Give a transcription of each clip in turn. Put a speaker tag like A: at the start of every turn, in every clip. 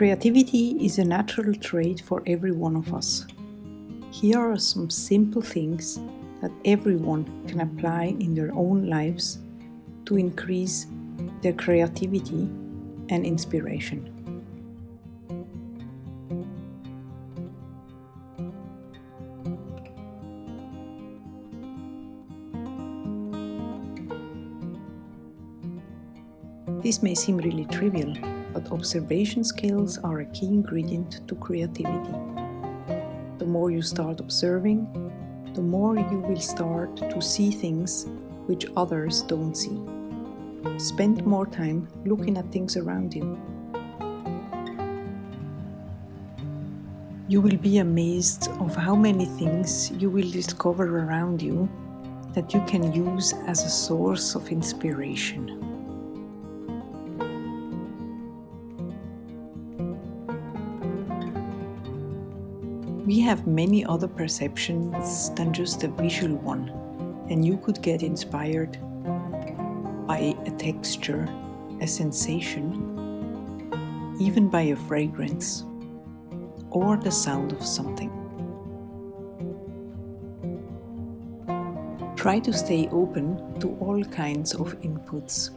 A: Creativity is a natural trait for every one of us. Here are some simple things that everyone can apply in their own lives to increase their creativity and inspiration. This may seem really trivial, but observation skills are a key ingredient to creativity. The more you start observing, the more you will start to see things which others don't see. Spend more time looking at things around you. You will be amazed of how many things you will discover around you that you can use as a source of inspiration. We have many other perceptions than just a visual one, and you could get inspired by a texture, a sensation, even by a fragrance, or the sound of something. Try to stay open to all kinds of inputs.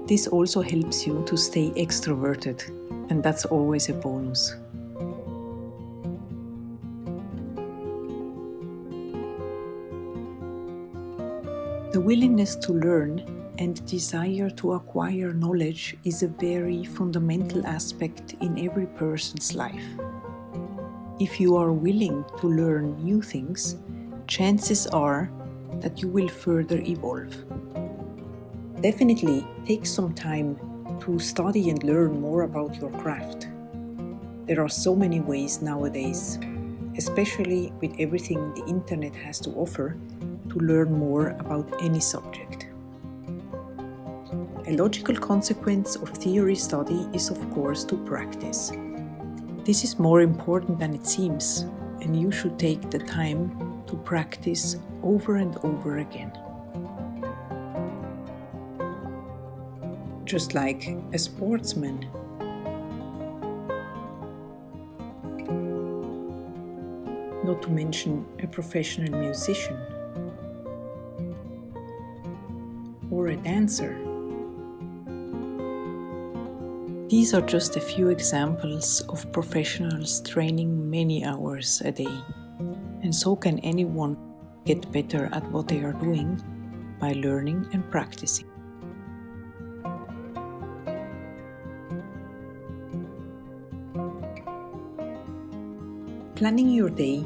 A: This also helps you to stay extroverted, and that's always a bonus. The willingness to learn and desire to acquire knowledge is a very fundamental aspect in every person's life. If you are willing to learn new things, chances are that you will further evolve. Definitely take some time to study and learn more about your craft. There are so many ways nowadays, especially with everything the internet has to offer, to learn more about any subject. A logical consequence of theory study is, of course, to practice. This is more important than it seems, and you should take the time to practice over and over again. Just like a sportsman. Not to mention a professional musician or a dancer. These are just a few examples of professionals training many hours a day, and so can anyone get better at what they are doing by learning and practicing. Planning your day,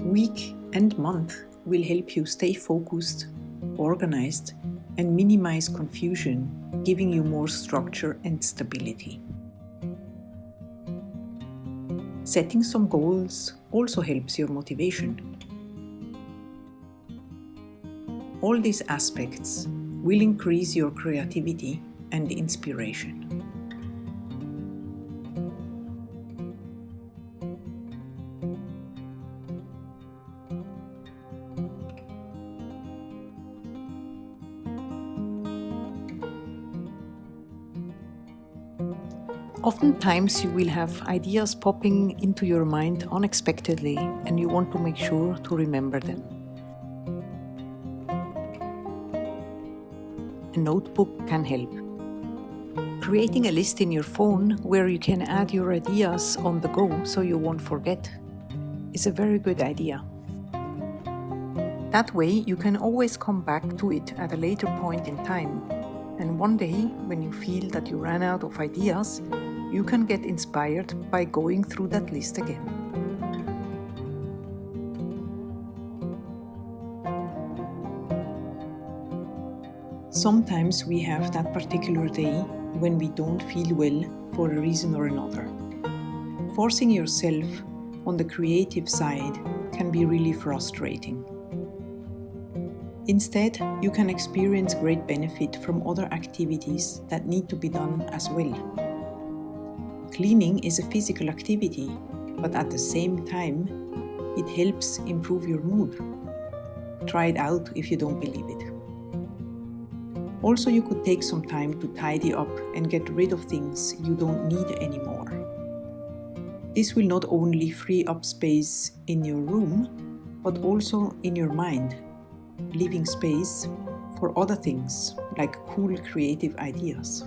A: week and month will help you stay focused, organized, and minimize confusion, giving you more structure and stability. Setting some goals also helps your motivation. All these aspects will increase your creativity and inspiration. Oftentimes you will have ideas popping into your mind unexpectedly, and you want to make sure to remember them. A notebook can help. Creating a list in your phone where you can add your ideas on the go so you won't forget is a very good idea. That way you can always come back to it at a later point in time, and one day when you feel that you ran out of ideas, you can get inspired by going through that list again. Sometimes we have that particular day when we don't feel well for a reason or another. Forcing yourself on the creative side can be really frustrating. Instead, you can experience great benefit from other activities that need to be done as well. Cleaning is a physical activity, but at the same time, it helps improve your mood. Try it out if you don't believe it. Also, you could take some time to tidy up and get rid of things you don't need anymore. This will not only free up space in your room, but also in your mind, leaving space for other things like cool creative ideas.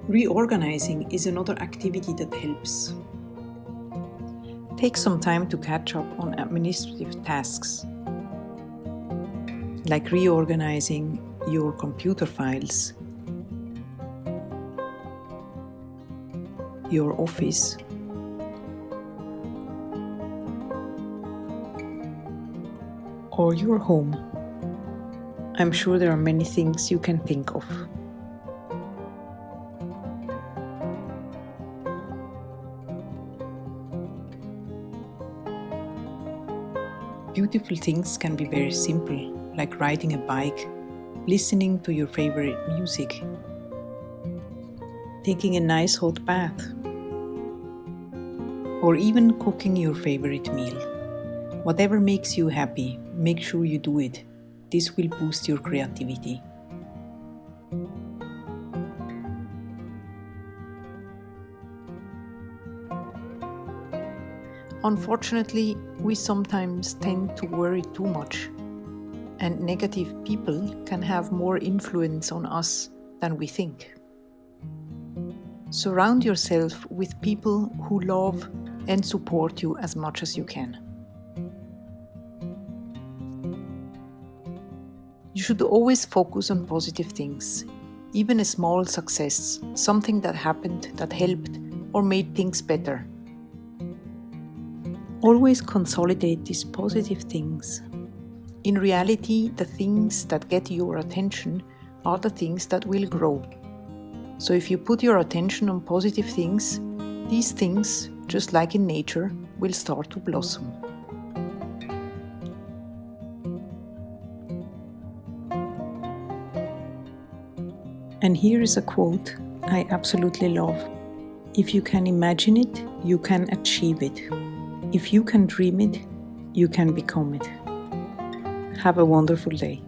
A: Reorganizing is another activity that helps. Take some time to catch up on administrative tasks, like reorganizing your computer files, your office, or your home. I'm sure there are many things you can think of. Beautiful things can be very simple, like riding a bike, listening to your favorite music, taking a nice hot bath, or even cooking your favorite meal. Whatever makes you happy, make sure you do it. This will boost your creativity. Unfortunately, we sometimes tend to worry too much, and negative people can have more influence on us than we think. Surround yourself with people who love and support you as much as you can. You should always focus on positive things, even a small success, something that happened that helped or made things better. Always consolidate these positive things. In reality, the things that get your attention are the things that will grow. So if you put your attention on positive things, these things, just like in nature, will start to blossom. And here is a quote I absolutely love. If you can imagine it, you can achieve it. If you can dream it, you can become it. Have a wonderful day.